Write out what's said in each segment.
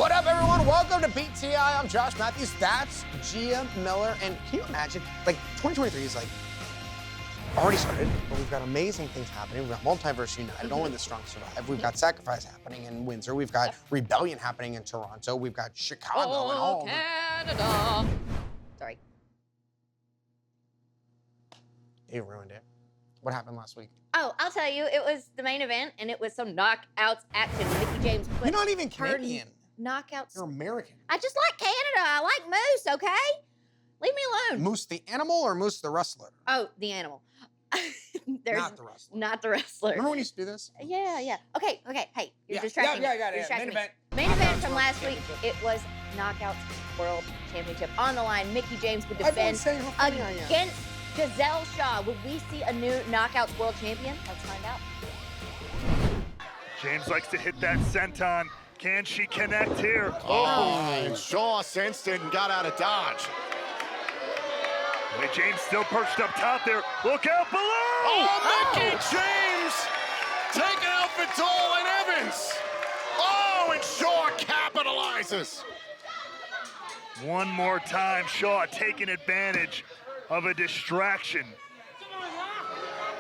What up, everyone? Welcome to BTI. I'm Josh Matthews. That's Gia Miller. And can you imagine, like, 2023 is, like, already started, but we've got amazing things happening. We've got Multiverse United, Only the Strong Survive. We've got Sacrifice happening in Windsor. We've got Rebellion happening in Toronto. We've got Chicago and all. Canada. Sorry. You ruined it. What happened last week? Oh, I'll tell you, it was the main event, and it was some knockouts action. Mickey James put You're not even Canadian. Knockouts. You're American. I just like Canada. I like Moose, okay? Leave me alone. Moose the animal or Moose the wrestler? Oh, the animal. Not the wrestler. Not the wrestler. Remember when you used to do this? Yeah. Okay. Hey, you're distracting me. Yeah. You're distracting Main me. event. Main event from World last week, Championship. it was Knockouts World Championship. On the line, Mickey James would Everyone's defend saying how funny I am. against Giselle Shaw. Will we see a new Knockouts World Champion? Let's find out. James likes to hit that senton. Can she connect here? And Shaw sensed it and got out of dodge. Hey, James still perched up top there. Look out below! Oh, Mickey James taking out Vidal and Evans. Oh, and Shaw capitalizes. One more time, Shaw taking advantage of a distraction.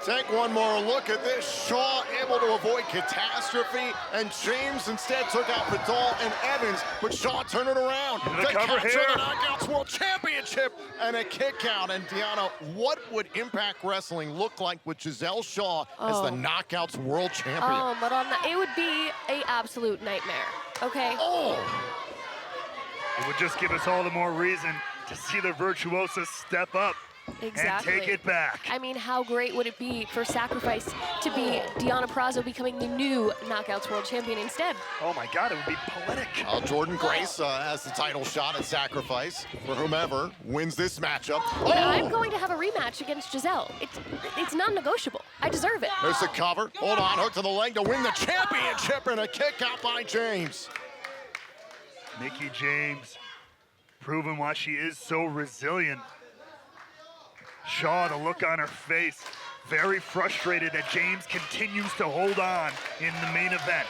Take one more look at this. Shaw able to avoid catastrophe, and James instead took out Vidal and Evans, but Shaw turned it around Into the to cover capture here. the Knockouts World Championship and a kick out. And Deanna, what would Impact Wrestling look like with Giselle Shaw as the Knockouts World Champion? Oh, but on the, it would be an absolute nightmare, okay? Oh! It would just give us all the more reason to see the virtuosa step up Exactly. and take it back. I mean, how great would it be for Sacrifice to be Deanna Purrazzo becoming the new Knockouts World Champion instead? Oh my God, it would be poetic. Jordan Grace has the title shot at Sacrifice for whomever wins this matchup. But I'm going to have a rematch against Giselle. It's non-negotiable. I deserve it. There's the cover. Hold on, hook to the leg to win the championship, and a kick out by James. Mickey James proving why she is so resilient. Shaw, the look on her face, very frustrated that James continues to hold on in the main event.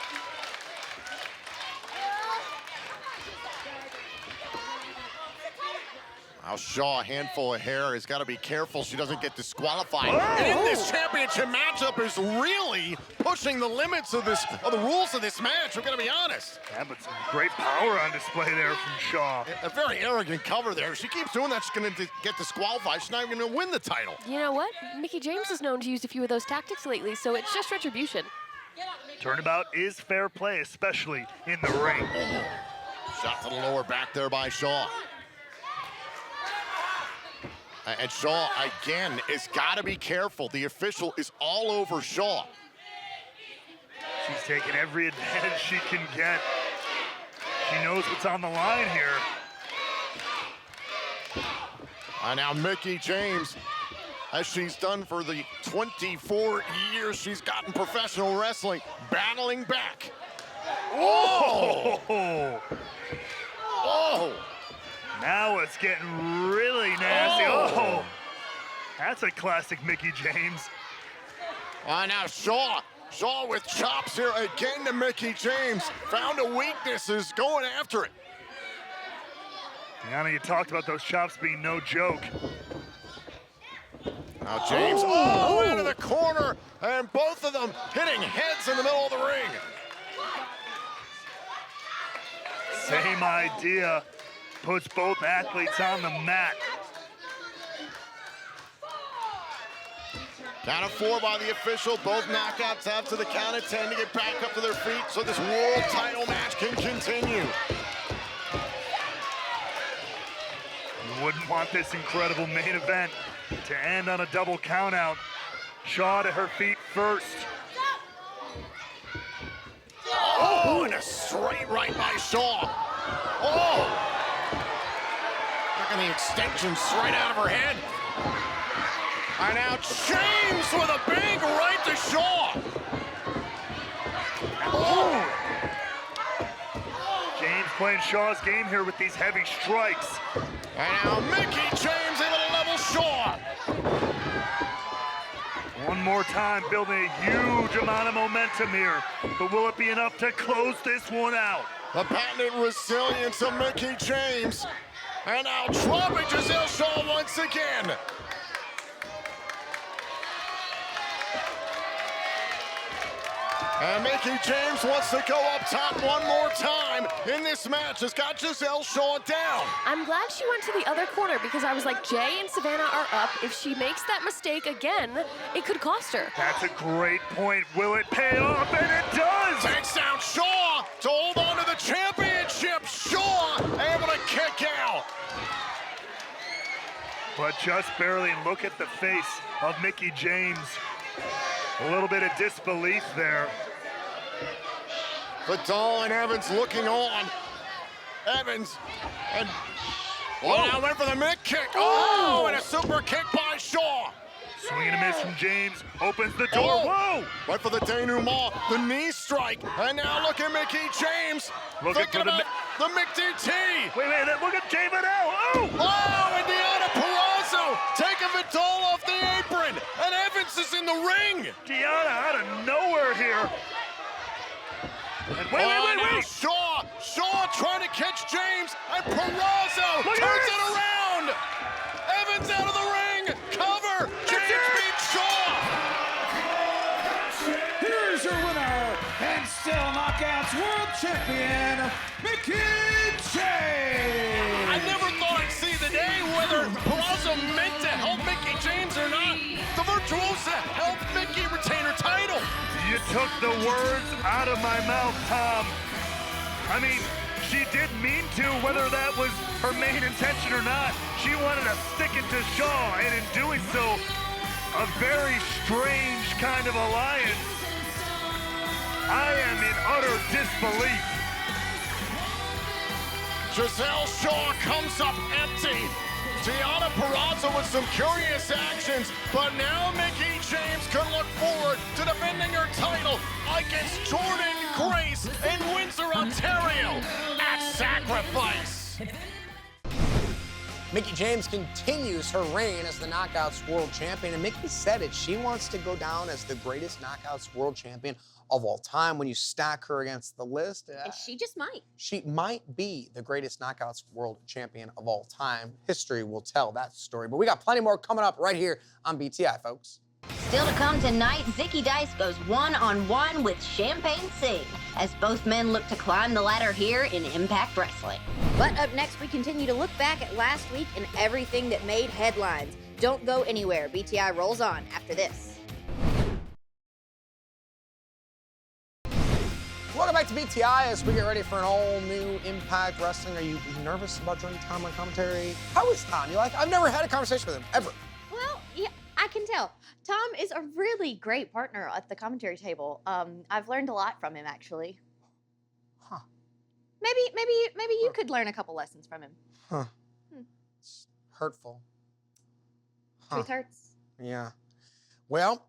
Now Shaw, a handful of hair, has got to be careful she doesn't get disqualified. Oh! And in this championship matchup is really pushing the limits of the rules of this match, we're going to be honest. Yeah, but some great power on display there from Shaw. A very arrogant cover there. If she keeps doing that, she's going to get disqualified. She's not even going to win the title. You know what? Mickey James is known to use a few of those tactics lately, so it's just retribution. Turnabout is fair play, especially in the ring. Shot to the lower back there by Shaw. And Shaw, again, has got to be careful. The official is all over Shaw. She's taking every advantage she can get. She knows what's on the line here. And now Mickey James, as she's done for the 24 years she's gotten professional wrestling, battling back. Oh! Oh! Now it's getting really nasty. Oh! That's a classic Mickey James. Now Shaw with chops here again to Mickey James. Found a weakness, is going after it. Deanna, you talked about those chops being no joke. Now James, into the corner, and both of them hitting heads in the middle of the ring. Same idea. Puts both athletes on the mat. Count of 4 by the official. Both knockouts have to the count of 10 to get back up to their feet so this world title match can continue. You wouldn't want this incredible main event to end on a double countout. Shaw to her feet first. Oh, and a straight right by Shaw. Oh! Taking the extension straight out of her head. And now James with a big right to Shaw. Oh! James playing Shaw's game here with these heavy strikes. And now Mickey James able to level Shaw. One One more time, building a huge amount of momentum here. But will it be enough to close this one out? The patented resilience of Mickie James. And now dropping Giselle Shaw once again. And Mickie James wants to go up top one more time in this match. Has got Giselle Shaw down. I'm glad she went to the other corner because I was like, Jay and Savannah are up. If she makes that mistake again, it could cost her. That's a great point. Will it pay off? And it does! Takes down Shaw to hold on to the championship. Shaw able to kick out. But just barely. Look at the face of Mickie James. A little bit of disbelief there. Vidal and Evans looking on. Evans and now went for the mid kick. Oh, and a super kick by Shaw. Swing and a miss from James. Opens the door. Whoa! Went for the denouement, the knee strike, and now look at Mickie James. Looking Thinking for the about the McDT. Wait, look at James now. Oh! Oh, and Deonna Purrazzo taking Vidal off the apron, and Evans is in the ring. Deonna out of nowhere here. And wait. Shaw trying to catch James, and Purrazzo turns it around. Evans out of the ring. Cover. James beats Shaw. Here's your winner and still Knockouts World Champion, Mickie James. I never thought I'd see the day whether Purrazzo meant to help Mickie James or not. The Virtuosa helped Mickie retain her title. You took the words out of my mouth, Tom. I mean, she did mean to, whether that was her main intention or not. She wanted to stick it to Shaw, and in doing so, a very strange kind of alliance. I am in utter disbelief. Giselle Shaw comes up empty. Deonna Purrazzo with some curious actions, but now Mickie James can look forward to defending her title against Jordan Grace in Windsor, Ontario at Sacrifice. Mickie James continues her reign as the Knockouts World Champion, and Mickie said it. She wants to go down as the greatest Knockouts World Champion of all time. When you stack her against the list, And she just might. she might be the greatest Knockouts World Champion of all time. History will tell that story. But we got plenty more coming up right here on BTI, folks. Still to come tonight, Zicky Dice goes one-on-one with Champagne Singh as both men look to climb the ladder here in Impact Wrestling. But up next, we continue to look back at last week and everything that made headlines. Don't go anywhere. BTI rolls on after this. Welcome back to BTI as we get ready for an all-new Impact Wrestling. Are you nervous about joining Tom on commentary? How is Tom? I've never had a conversation with him, ever. Well, yeah, I can tell. Tom is a really great partner at the commentary table. I've learned a lot from him, actually. Huh. Maybe you could learn a couple lessons from him. Huh. It's hurtful. Truth hurts. Yeah. Well,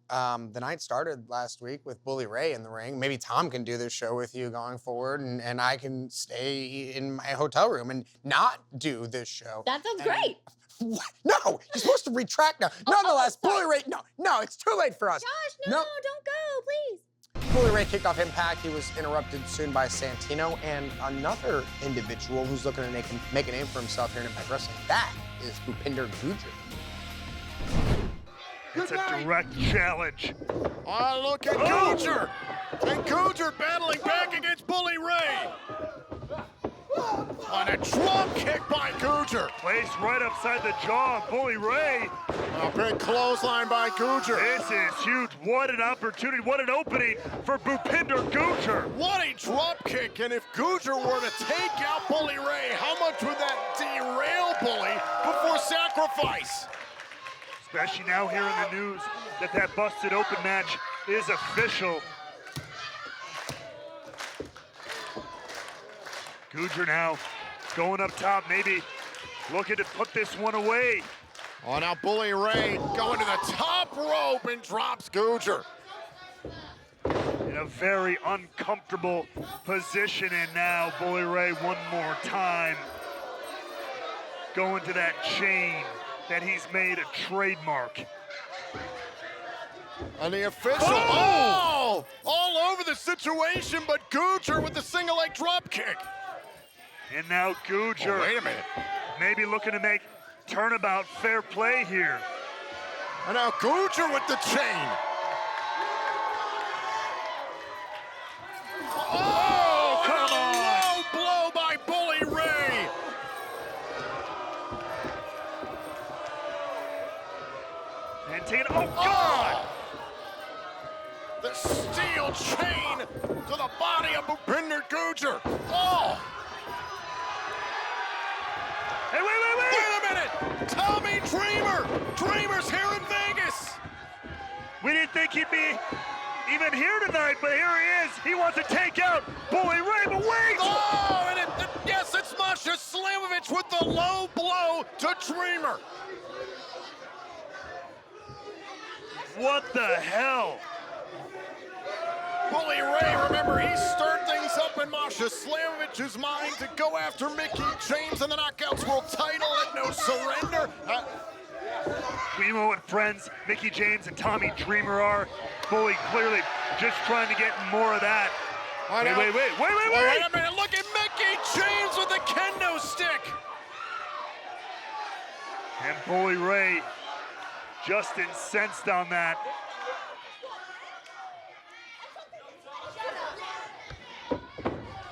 the night started last week with Bully Ray in the ring. Maybe Tom can do this show with you going forward, and I can stay in my hotel room and not do this show. That sounds great. What? No, you're supposed to retract now. Nonetheless, Bully Ray, no, it's too late for us. Josh, no, don't go, please. Bully Ray kicked off Impact. He was interrupted soon by Santino and another individual who's looking to make a name for himself here in Impact Wrestling. That is Bhupinder Gujjar. It's a direct challenge. Oh, look at Gujjar. And Gujjar battling back against Bully Ray. On a drop kick by Gujjar. Placed right upside the jaw of Bully Ray. A big clothesline by Gujjar. This is huge. What an opportunity. What an opening for Bhupinder Gujjar. What a drop kick. And if Gujjar were to take out Bully Ray, how much would that derail Bully before Sacrifice? Especially now hearing the news that busted open match is official. Gujjar now going up top, maybe looking to put this one away. Oh, now Bully Ray going to the top rope and drops Gujjar. In a very uncomfortable position, and now Bully Ray one more time going to that chain that he's made a trademark. And the official, oh! All over the situation, but Gujar with the single leg drop kick. And now Gujar, Oh, wait a minute. maybe looking to make turnabout fair play here. And now Gujar with the chain. Oh, come on. Low blow by Bully Ray. And taking, oh God! The steel chain to the body of Bhupinder Gujar. Oh! Hey, wait! Wait a minute! Tommy Dreamer! Dreamer's here in Vegas! We didn't think he'd be even here tonight, but here he is. He wants to take out Bully Ray, but wait! Oh, and yes, it's Masha Slamovich with the low blow to Dreamer. What the hell? Bully Ray, remember, he stirred things up in Masha Slamovich's mind to go after Mickie James in the Knockouts World title at No Surrender. We know what friends Mickie James and Tommy Dreamer are. Bully clearly just trying to get more of that. Wait a minute, look at Mickie James with the kendo stick. And Bully Ray just incensed on that.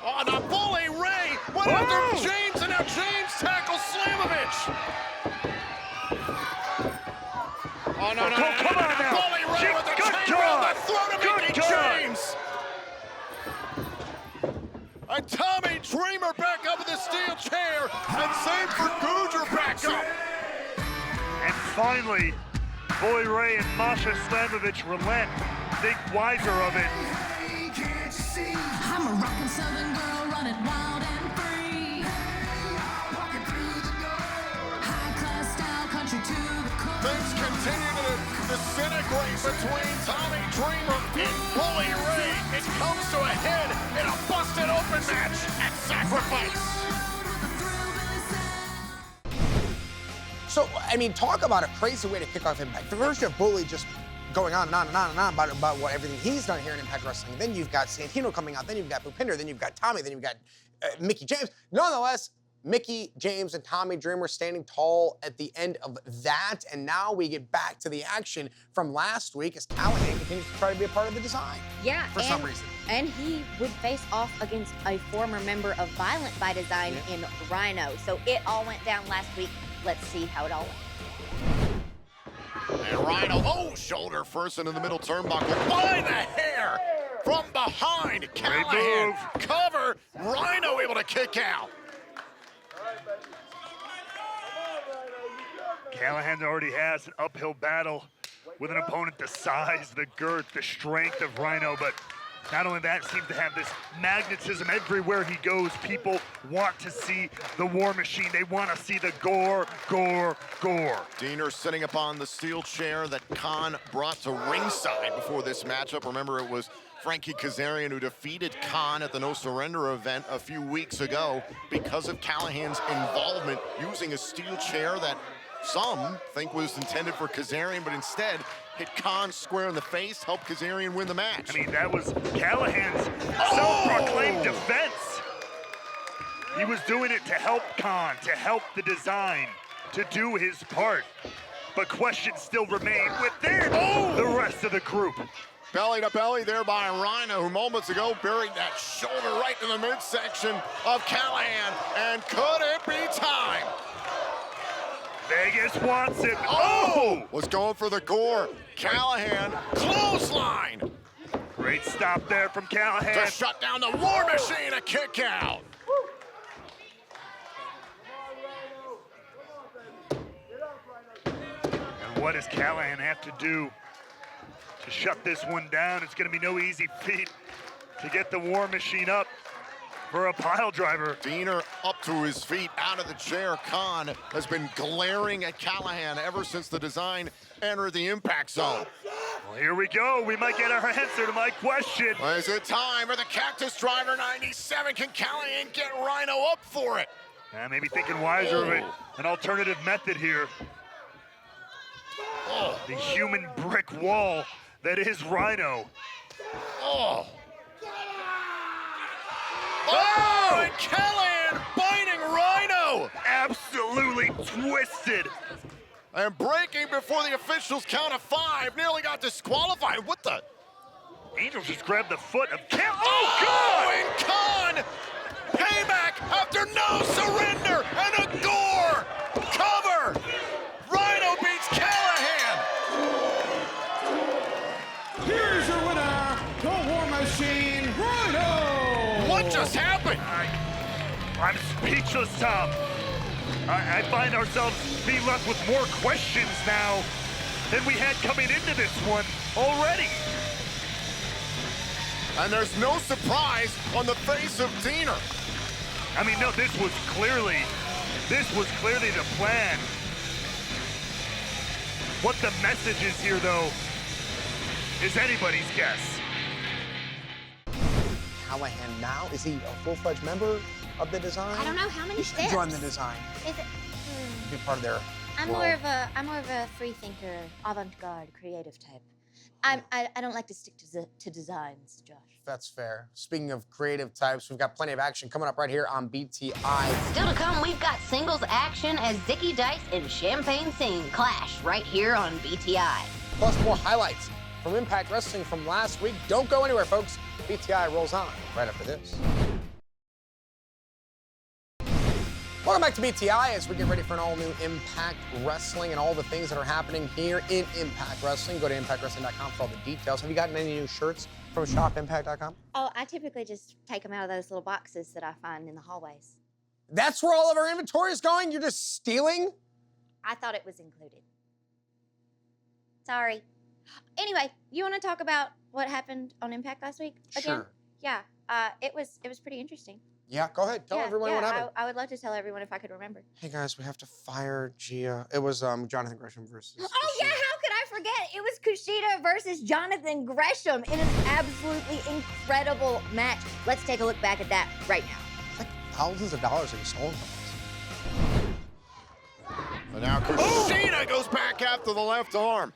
Oh, now Bully Ray went after James, and now James tackles Slamovich. Oh, no. Come on now. Bully Ray with the chain around the throat of Mickie James. And Tommy Dreamer back up in the steel chair, and same for Gujar back up. And finally, Bully Ray and Masha Slamovich relent. Think wiser of it. I'm a rockin' southern girl running wild and free. Walking through the door. High class style country to the core. Things continue to disintegrate between Tommy Dreamer and Bully Ray. It comes to a head in a busted open match at Sacrifice. So, I mean, talk about a crazy way to kick off Impact. First, you have Bully just going on and on and on and on about what everything he's done here in Impact Wrestling. Then you've got Santino coming out. Then you've got Bhupinder. Then you've got Tommy. Then you've got Mickie James. Nonetheless, Mickie James and Tommy Dreamer standing tall at the end of that. And now we get back to the action from last week as Callahan continues to try to be a part of the design. Yeah, For some reason. And he would face off against a former member of Violent by Design in Rhino. So it all went down last week. Let's see how it all went. And Rhino, shoulder first into the middle turnbuckle. By the hair from behind. Callahan cover. Rhino able to kick out. Callahan already has an uphill battle with an opponent the size, the girth, the strength of Rhino, but not only that, seems to have this magnetism everywhere he goes. People want to see the War Machine. They want to see the gore. Diener sitting upon the steel chair that Khan brought to ringside before this matchup. Remember, it was Frankie Kazarian who defeated Khan at the No Surrender event a few weeks ago because of Callahan's involvement using a steel chair that some think was intended for Kazarian, but instead hit Khan square in the face, helped Kazarian win the match. I mean, that was Callahan's self-proclaimed defense. He was doing it to help Khan, to help the design, to do his part. But questions still remain within the rest of the group. Belly to belly there by Rhino, who moments ago buried that shoulder right in the midsection of Callahan. And could it be time? Vegas wants it. Was going for the gore. Callahan, clothesline. Great stop there from Callahan. To shut down the War Machine, a kick out. And what does Callahan have to do to shut this one down? It's going to be no easy feat to get the War Machine up for a pile driver. Diener up to his feet, out of the chair. Khan has been glaring at Callahan ever since the design entered the impact zone. Well, here we go. We might get our answer to my question. Is it time for the Cactus Driver 97? Can Callahan get Rhino up for it? Maybe thinking wiser of it. An alternative method here. The human brick wall that is Rhino. Oh! Oh, and Callahan biting Rhino! Absolutely twisted. And breaking before the officials count of 5, nearly got disqualified. What the? Angel just grabbed the foot of Cam. Oh, and Khan! Payback after no surrender and a gore! Cover! Rhino beats Callahan! Here's your winner, the War Machine, Rhino! What just happened? I'm speechless, Tom. I find ourselves being left with more questions now than we had coming into this one already. And there's no surprise on the face of Diener. I mean, no, this was clearly the plan. What the message is here, though, is anybody's guess. Callahan now, is he a full-fledged member of the design? I don't know how many He should steps. join the design. Is it? Be part of their I'm world. more of a free thinker, avant-garde, creative type. I don't like to stick to designs, Josh. That's fair. Speaking of creative types, we've got plenty of action coming up right here on BTI. Still to come, we've got singles action as Zicky Dice and Champagne Singh clash right here on BTI. Plus more highlights from Impact Wrestling from last week. Don't go anywhere, folks. BTI rolls on right after this. Welcome back to BTI as we get ready for an all-new Impact Wrestling and all the things that are happening here in Impact Wrestling. Go to impactwrestling.com for all the details. Have you gotten any new shirts from shopimpact.com? Oh, I typically just take them out of those little boxes that I find in the hallways. That's where all of our inventory is going? You're just stealing? I thought it was included. Sorry. Anyway, you want to talk about what happened on Impact last week again? Sure. Yeah. It was pretty interesting. Yeah, go ahead. Tell everyone what happened. I would love to tell everyone if I could remember. Hey guys, we have to fire Gia. It was Jonathan Gresham versus. Oh yeah, how could I forget? It was Kushida versus Jonathan Gresham in an absolutely incredible match. Let's take a look back at that right now. It's like thousands of dollars that he stole from us. And now Kushida goes back after the left arm.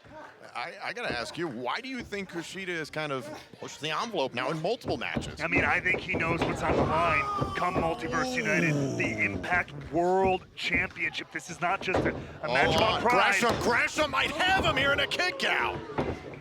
I gotta ask you, why do you think Kushida has kind of pushed the envelope now in multiple matches? I mean, I think he knows what's on the line come Multiverse United, the Impact World Championship. This is not just a match about pride. Gresham might have him here in a kick out.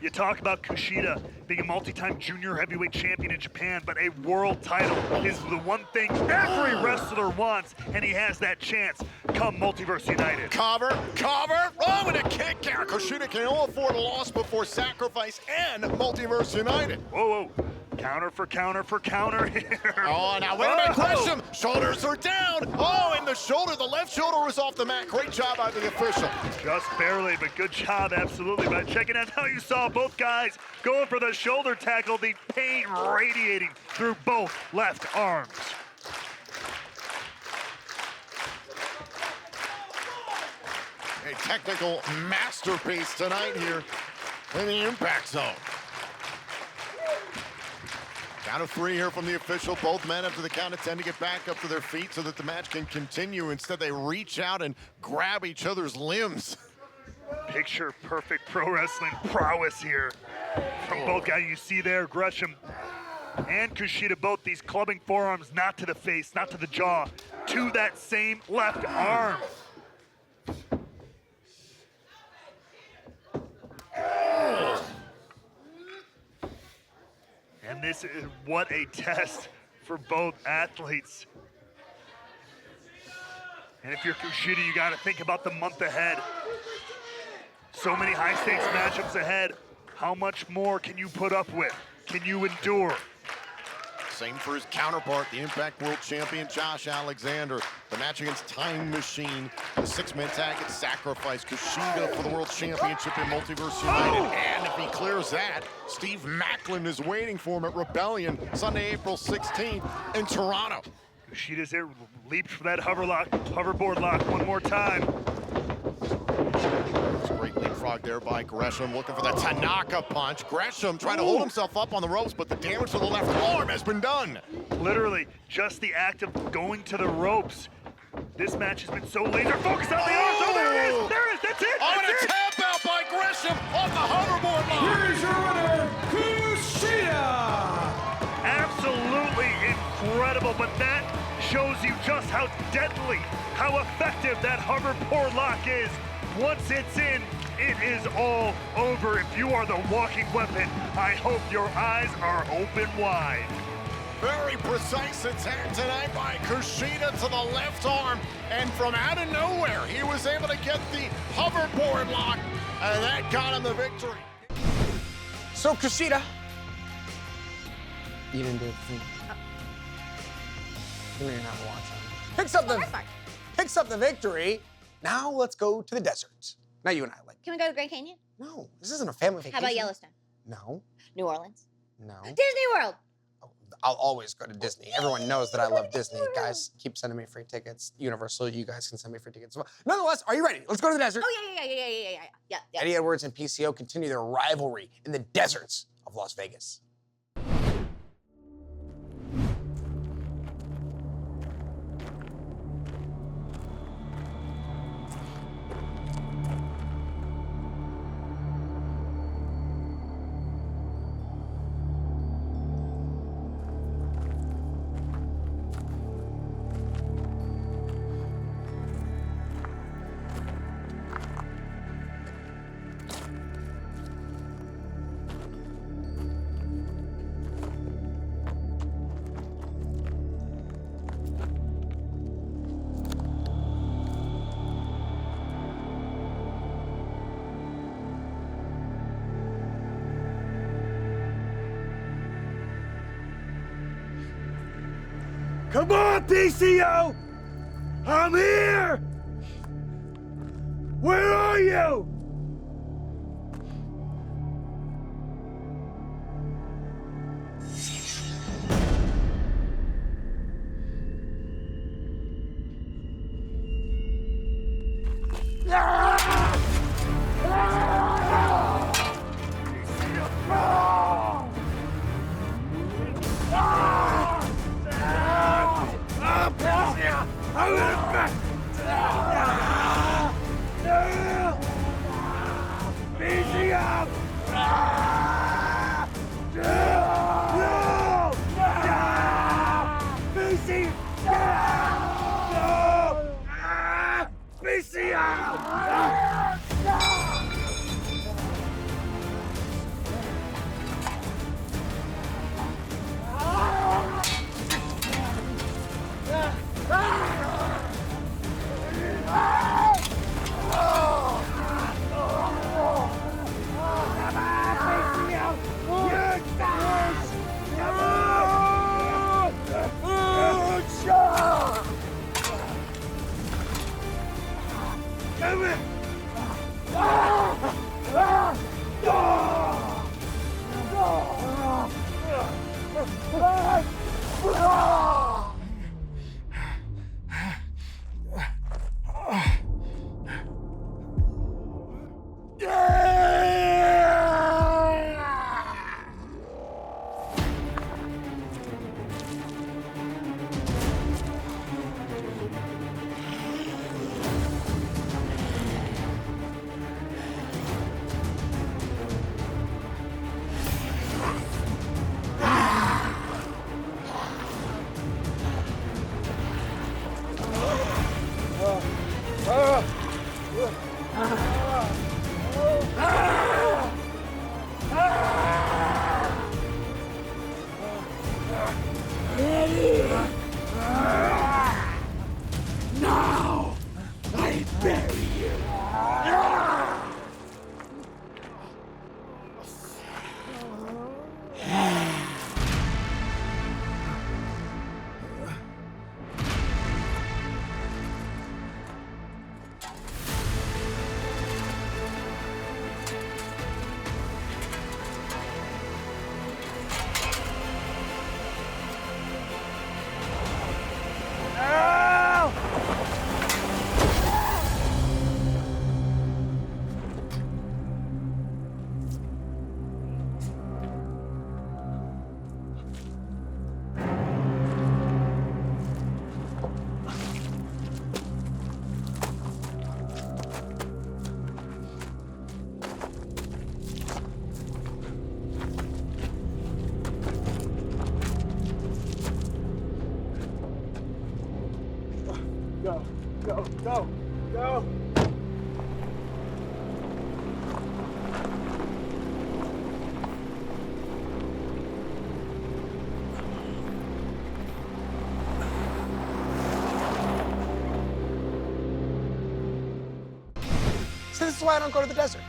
You talk about Kushida being a multi-time junior heavyweight champion in Japan, but a world title is the one thing every wrestler wants, and he has that chance come Multiverse United. Cover, oh, and a kick out. Kushida can all afford a loss before Sacrifice and Multiverse United. Whoa. Counter for counter here. Oh, now wait a minute, Gresham. Shoulders are down. Oh, and the left shoulder was off the mat. Great job by the official. Just barely, but good job, absolutely. But checking out how you saw both guys going for the shoulder tackle, the pain radiating through both left arms. A technical masterpiece tonight here in the Impact Zone. Count of 3 here from the official. Both men after the count of 10 to get back up to their feet so that the match can continue. Instead, they reach out and grab each other's limbs. Picture perfect pro wrestling prowess here from both guys. You see there, Gresham and Kushida, both these clubbing forearms, not to the face, not to the jaw, to that same left arm. And this is what a test for both athletes. And if you're Kushida, you got to think about the month ahead. So many high-stakes matchups ahead. How much more can you put up with? Can you endure? Same for his counterpart, the Impact World Champion, Josh Alexander. The match against Time Machine, the 6-man tag at Sacrifice. Kushida for the World Championship in Multiverse United. And if he clears that, Steve Macklin is waiting for him at Rebellion, Sunday, April 16th in Toronto. Kushida's there, leaped for that hoverboard lock one more time. Great leapfrog there by Gresham, looking for the Tanaka punch. Gresham trying to hold himself up on the ropes, but the damage to the left arm has been done. Literally, just the act of going to the ropes. This match has been so laser focused on the arms. Oh, there it is! There it is! That's it! Oh, That's and a it! tap out by Gresham. Gresham off the hoverboard line. Here's your winner, Kushida. Absolutely incredible, but that shows you just how deadly, how effective that hoverboard lock is. Once it's in, it is all over. If you are the walking weapon, I hope your eyes are open wide. Very precise attack tonight by Kushida to the left arm. And from out of nowhere, he was able to get the hoverboard lock, and that got him the victory. So Kushida, you didn't do it for me. You didn't have to watch it. Picks up the victory. Now let's go to the desert. Now you and I like. Can we go to the Grand Canyon? No, this isn't a family vacation. How about Yellowstone? No, New Orleans? no. Disney World? I'll always go to Disney. Everyone knows that I love Disney. Guys, keep sending me free tickets. Universal, you guys can send me free tickets as well. Nonetheless, are you ready? Let's go to the desert. Oh, yeah. Eddie Edwards and PCO continue their rivalry in the deserts of Las Vegas. Come on, PCO! I'm here! Where are you? Go, go, go, go. So this is why I don't go to the desert.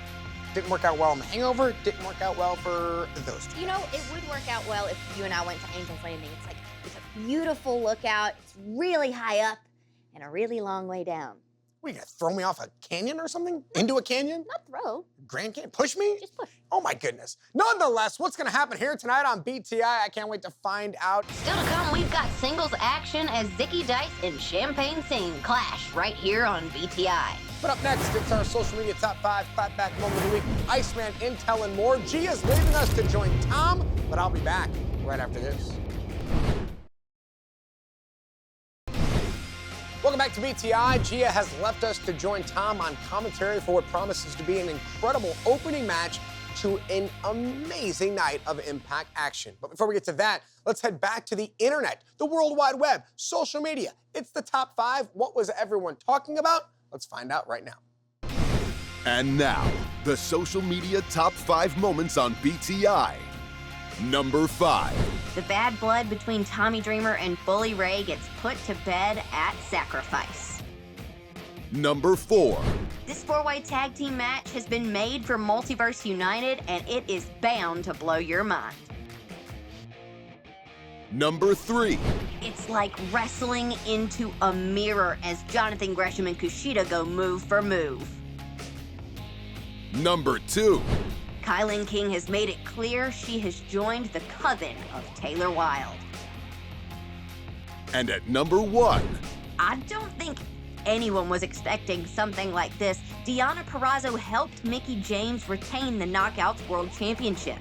Didn't work out well on The Hangover. Didn't work out well for those two. You know, it would work out well if you and I went to Angel's Landing. It's a beautiful lookout. It's really high up and a really long way down. What, you gonna throw me off a canyon or something? Into a canyon? Not throw, Grand Canyon? Push me? just push. Oh my goodness. Nonetheless, what's gonna happen here tonight on BTI? I can't wait to find out. Still to come, we've got singles action as Zicky Dice and Champagne Singh clash right here on BTI. But up next, it's our social media top 5 clapback moment of the week. Iceman, Intel, and more. Gia's leaving us to join Tom, but I'll be back right after this. Welcome back to BTI. Gia has left us to join Tom on commentary for what promises to be an incredible opening match to an amazing night of Impact action. But before we get to that, let's head back to the internet, the World Wide Web, social media. It's the top 5. What was everyone talking about? Let's find out right now. And now, the social media top 5 moments on BTI. Number 5. The bad blood between Tommy Dreamer and Bully Ray gets put to bed at Sacrifice. Number 4. This 4-way tag team match has been made for Multiverse United, and it is bound to blow your mind. Number 3. It's like wrestling into a mirror as Jonathan Gresham and Kushida go move for move. Number 2. Kylan King has made it clear she has joined the coven of Taylor Wilde. And at number 1. I don't think anyone was expecting something like this. Deonna Purrazzo helped Mickie James retain the Knockouts World Championship.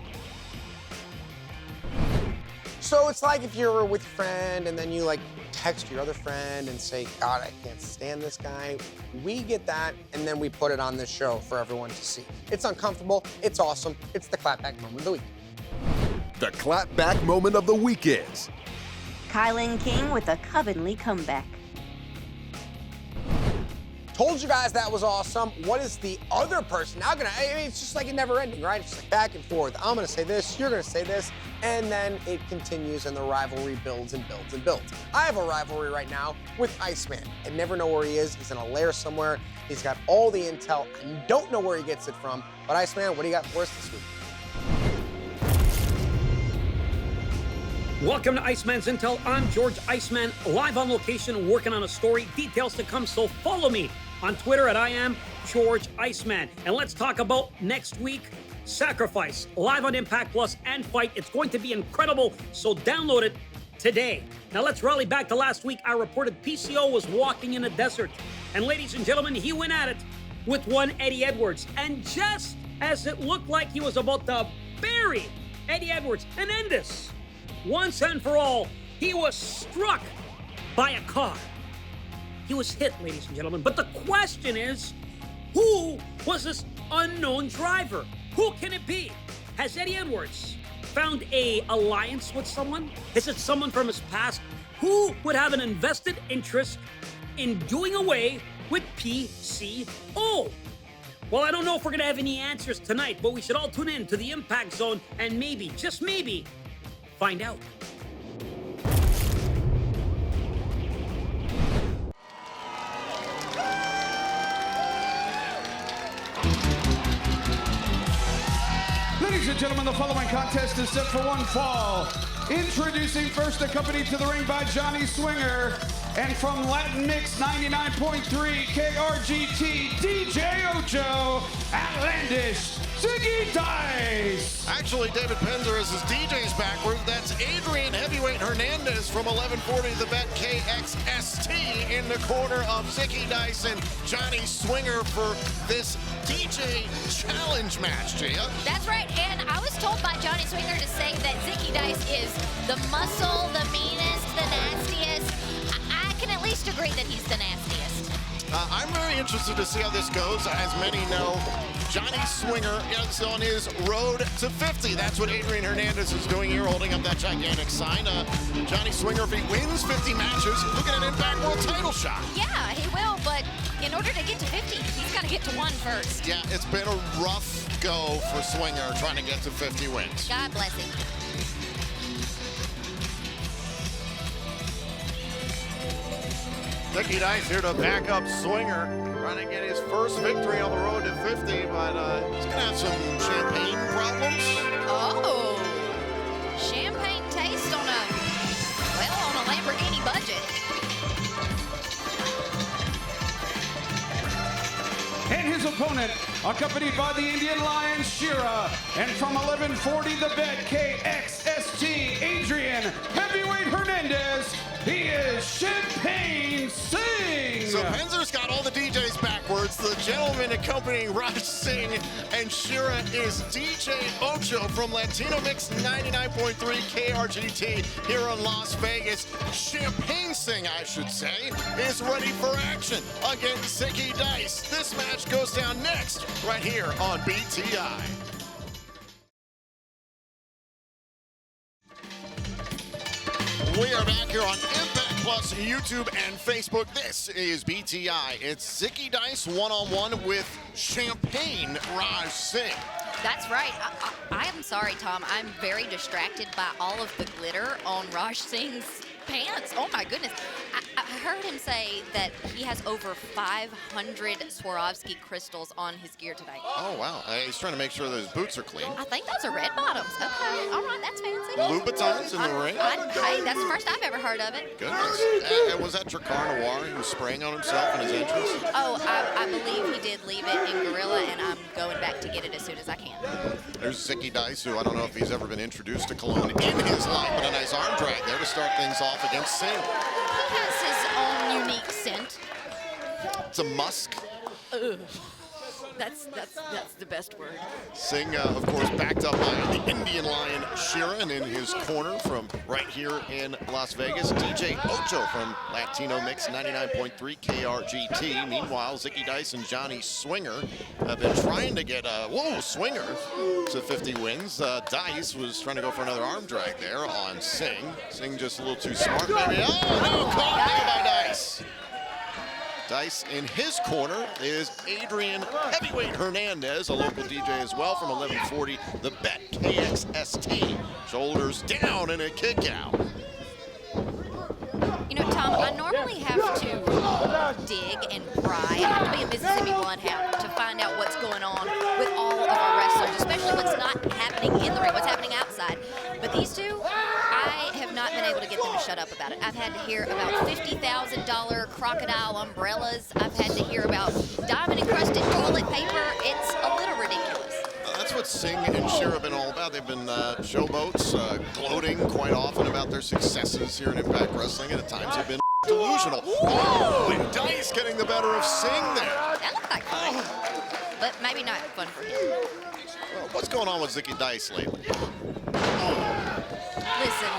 So it's like if you're with a friend and then you like text your other friend and say, God, I can't stand this guy. We get that and then we put it on this show for everyone to see. It's uncomfortable, it's awesome, it's the clapback moment of the week. The clapback moment of the week is Kylan King with a covenly comeback. Told you guys that was awesome. What is the other person now gonna, I mean, it's just like a never ending, right? It's just like back and forth. I'm gonna say this, you're gonna say this, and then it continues and the rivalry builds and builds and builds. I have a rivalry right now with Iceman. I never know where he is. He's in a lair somewhere. He's got all the intel. I don't know where he gets it from. But Iceman, what do you got for us this week? Welcome to Iceman's Intel. I'm George Iceman, live on location working on a story. Details to come, so follow me on Twitter at I am George Iceman. And let's talk about next week. Sacrifice, live on Impact Plus and Fight. It's going to be incredible, so download it today. Now let's rally back to last week. I reported PCO was walking in a desert. And ladies and gentlemen, he went at it with one Eddie Edwards. And just as it looked like he was about to bury Eddie Edwards and end this, once and for all, he was struck by a car. He was hit, ladies and gentlemen. But the question is, who was this unknown driver? Who can it be? Has Eddie Edwards found an alliance with someone? Is it someone from his past? Who would have an invested interest in doing away with PCO? Well, I don't know if we're going to have any answers tonight, but we should all tune in to the Impact Zone and maybe, just maybe, find out. Ladies and gentlemen, the following contest is set for one fall. Introducing first, accompanied to the ring by Johnny Swinger, and from Latin Mix 99.3 KRGT, DJ Ocho, Outlandish, Zicky Dice. Actually, David Penzer is his DJ's backward. That's Adrian Heavyweight Hernandez from 1140 The Bet KXST in the corner of Zicky Dice and Johnny Swinger for this DJ challenge match, Gia. That's right, and I was told by Johnny Swinger to say that Zicky Dice is the muscle, the meanest, the nastiest. I can at least agree that he's the nastiest. I'm very interested to see how this goes. As many know, Johnny Swinger is on his road to 50. That's what Adrian Hernandez is doing here, holding up that gigantic sign. Johnny Swinger, if he wins 50 matches, looking at an Impact World title shot. Yeah, he will, but in order to get to 50, he's got to get to 1 first. Yeah, it's been a rough go for Swinger trying to get to 50 wins. God bless him. Zicky Dice here to back up Swinger, trying to get his first victory on the road to 50, but he's going to have some champagne problems. Oh, champagne taste on a Lamborghini budget. And his opponent, accompanied by the Indian Lion, Shira, and from 1140 the bet, KXST, Adrian Heavyweight Hernandez, he is Champagne Singh. So Penzer's got all the DJs backwards. The gentleman accompanying Raj Singh and Shira is DJ Ocho from Latino Mix 99.3 KRGT here in Las Vegas. Champagne Singh, I should say, is ready for action against Zicky Dice. This match goes down next right here on BTI. We are back here on Impact Plus YouTube and Facebook. This is BTI. It's Zicky Dice one-on-one with Champagne Raj Singh. That's right. I am sorry, Tom. I'm very distracted by all of the glitter on Raj Singh's pants. Oh my goodness. I heard him say that he has over 500 Swarovski crystals on his gear tonight. Oh, wow. He's trying to make sure that his boots are clean. I think those are red bottoms. Okay, all right, that's fancy. Louboutins in the ring? Hey, that's the first I've ever heard of it. Goodness. And was that Drakkar Noir who was spraying on himself in his entrance? Oh, I believe he did leave it in Gorilla, and I'm going back to get it as soon as I can. There's Zicky Dice, who I don't know if he's ever been introduced to cologne in his life, but a nice arm drag there to start things off against Singh. He has his own unique scent. It's a musk. Ugh. That's the best word. Singh, of course, backed up by the Indian Lion Shira, and in his corner from right here in Las Vegas, DJ Ocho from Latino Mix 99.3 KRGT. Meanwhile, Zicky Dice and Johnny Swinger have been trying to get Swinger to 50 wins. Dice was trying to go for another arm drag there on Singh. Singh just a little too smart, maybe. Oh, no, caught there by Dice. Dice in his corner is Adrian Heavyweight Hernandez, a local DJ as well from 1140 The Bet KXST. Shoulders down and a kick out. You know, Tom, I normally have to dig and pry. I have to be a Mississippi Bloodhound to find out what's going on with all of our wrestlers, especially what's not happening in the ring, what's happening outside. But these two, I have not been able to get them to shut up about it. I've had to hear about $50,000 crocodile umbrellas. I've had to hear about diamond-encrusted toilet paper. It's a little ridiculous. That's what Singh and Shira have been all about. They've been showboats, gloating quite often about their successes here in Impact Wrestling, and at times have been delusional. Oh, and Dice getting the better of Singh there. That looked like fun, but maybe not fun for him. Well, what's going on with Zicky Dice lately? Listen,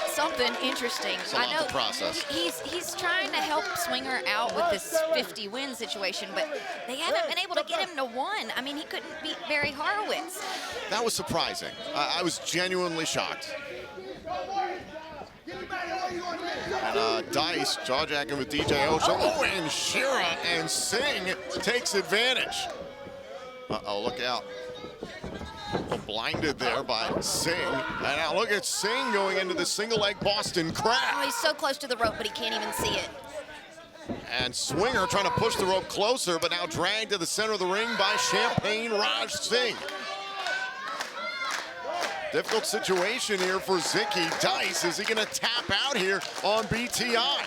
something interesting. It's a lot I know to process. He's trying to help Swinger out with this 50-win situation, but they haven't been able to get him to 1. I mean, he couldn't beat Barry Horowitz. That was surprising. I was genuinely shocked. And Dice jaw-jacking with DJ Ocho. Oh, and Shira and Singh takes advantage. Uh-oh, look out. Blinded there by Singh. And now look at Singh going into the single-leg Boston Crab. Oh, he's so close to the rope, but he can't even see it. And Swinger trying to push the rope closer, but now dragged to the center of the ring by Champagne Raj Singh. Difficult situation here for Zicky Dice. Is he going to tap out here on BTI?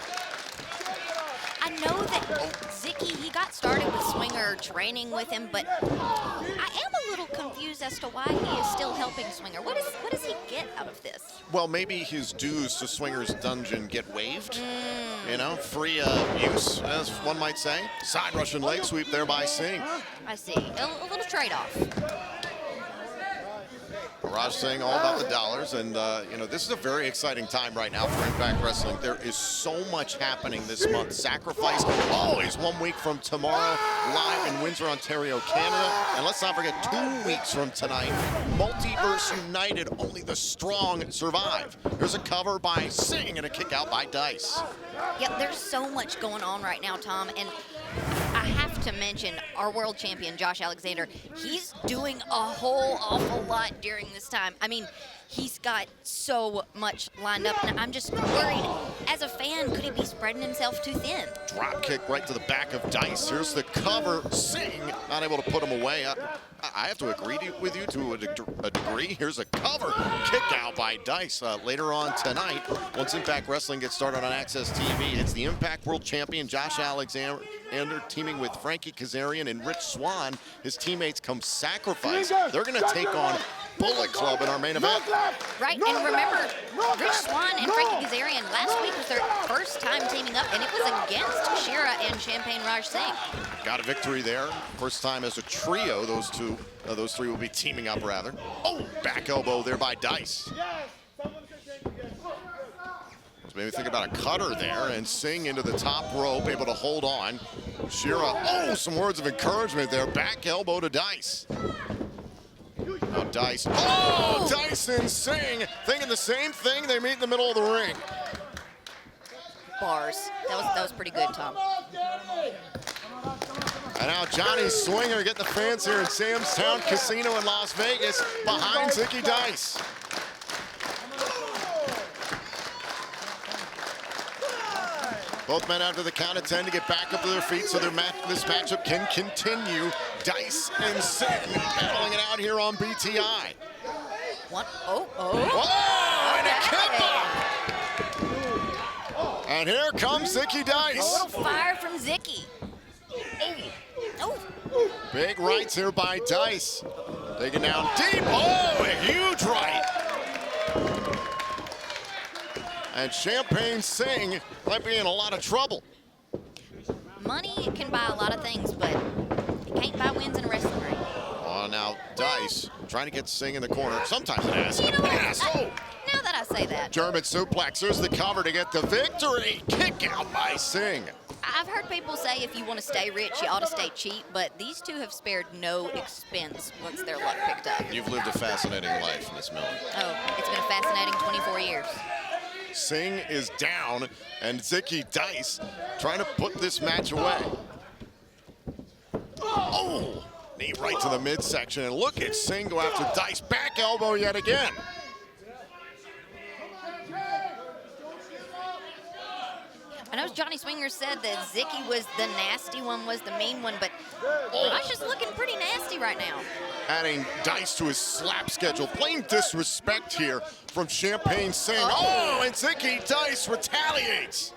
I know that Zicky, he got started with Swinger training with him, but I am a little confused as to why he is still helping Swinger. What does he get out of this? Well, maybe his dues to Swinger's dungeon get waived. You know, free use, as one might say. Side Russian leg sweep there by Singh. I see. A little trade-off. Raj Singh, all about the dollars, and you know, this is a very exciting time right now for Impact Wrestling. There is so much happening this month. Sacrifice always 1 week from tomorrow, live in Windsor, Ontario, Canada. And let's not forget, 2 weeks from tonight, Multiverse United, only the strong survive. There's a cover by Singh and a kick out by Dice. Yep, there's so much going on right now, Tom, and I have to mention our world champion, Josh Alexander. He's doing a whole awful lot during this time. I mean, he's got so much lined up, and I'm just worried. As a fan, could he be spreading himself too thin? Drop kick right to the back of Dice. Here's the cover. Singh not able to put him away. I have to agree with you to a degree. Here's a cover. Kick out by Dice. Later on tonight, once Impact Wrestling gets started on Access TV, it's the Impact World Champion Josh Alexander teaming with Frankie Kazarian and Rich Swann. His teammates come Sacrifice. They're going to take on Bullet Club in our main event. Right, and remember, Rich Swann and Frankie Kazarian last week was their first time teaming up, and it was against Shira and Champagne Raj Singh. Got a victory there. First time as a trio, those three will be teaming up, rather. Oh, back elbow there by Dice. Maybe think about a cutter there, and Singh into the top rope, able to hold on. Shira, oh, some words of encouragement there. Back elbow to Dice. Now Dice, oh, Dice and Singh thinking the same thing. They meet in the middle of the ring. Bars. That was pretty good, Tom. And now Johnny Swinger getting the fans here in Sam's Town Casino in Las Vegas behind Zicky Dice. Both men out to the count of 10 to get back up to their feet so this matchup can continue. Dice and Singh battling it out here on BTI. One, oh. And a kick. And here comes Zicky Dice. A little fire from Zicky. Oh. Big rights here by Dice. Taking down deep. Oh, a huge right. And Champagne Singh might be in a lot of trouble. Money can buy a lot of things, but it can't buy wins in a wrestling ring. Oh, now Dice trying to get Singh in the corner. Sometimes it has. You know what? Now that I say that. German suplex. There's the cover to get the victory. Kick out by Singh. I've heard people say if you want to stay rich, you ought to stay cheap, but these two have spared no expense once their luck picked up. You've lived a fascinating life, Miss Miller. Oh, it's been a fascinating 24 years. Singh is down, and Zicky Dice trying to put this match away. Oh, knee right to the midsection, and look at Singh go after Dice. Back elbow yet again. I know Johnny Swinger said that Zicky was the nasty one, was the mean one, but Raj is looking pretty nasty right now. Adding Dice to his slap schedule. Plain disrespect here from Champagne Singh. Oh, and Zicky Dice retaliates.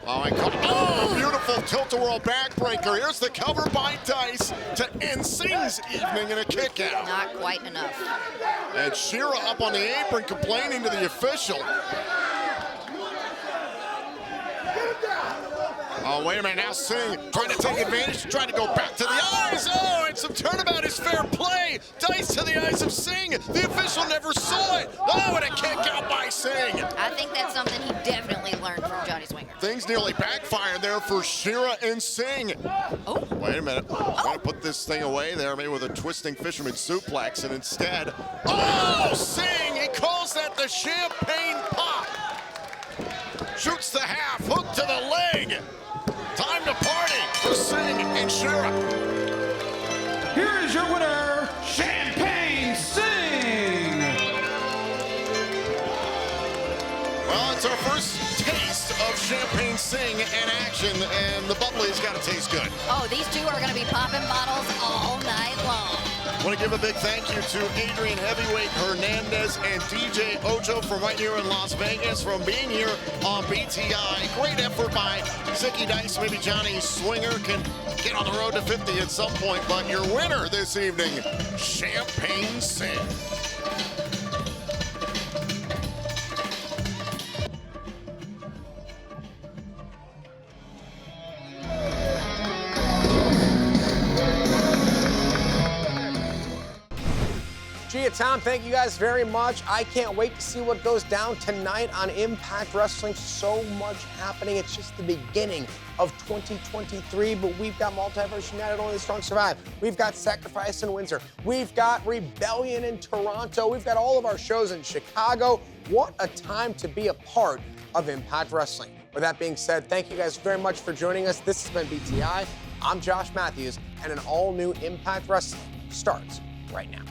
Oh, and oh, beautiful tilt-a-whirl backbreaker. Here's the cover by Dice to end Singh's evening in a kick out. Not quite enough. And Shira up on the apron complaining to the official. Oh, wait a minute, now Singh trying to take advantage, trying to go back to the eyes. Oh, and some turnabout is fair play. Dice to the eyes of Singh. The official never saw it. Oh, and a kick out by Singh. I think that's something he definitely learned from Johnny Swinger. Things nearly backfired there for Shira and Singh. Oh. Wait a minute. Trying to put this thing away there, maybe with a twisting fisherman suplex, and instead, oh, Singh, he calls that the champagne pop. Shoots the half, hook to the leg. Time to party for Singh and Shira. Here is your winner, Champagne Singh. Well, it's our first taste of Champagne Singh in action, and the bubbly's got to taste good. Oh, these two are going to be popping bottles all night long. I want to give a big thank you to Adrian Heavyweight Hernandez and DJ Ocho from right here in Las Vegas, from being here on BTI. Great effort by Zicky Dice. Maybe Johnny Swinger can get on the road to 50 at some point, but your winner this evening, Champagne Singh. Media, Tom, thank you guys very much. I can't wait to see what goes down tonight on Impact Wrestling. So much happening. It's just the beginning of 2023, but we've got Multiverse United, Only the Strong Survive. We've got Sacrifice in Windsor. We've got Rebellion in Toronto. We've got all of our shows in Chicago. What a time to be a part of Impact Wrestling. With that being said, thank you guys very much for joining us. This has been BTI. I'm Josh Matthews, and an all-new Impact Wrestling starts right now.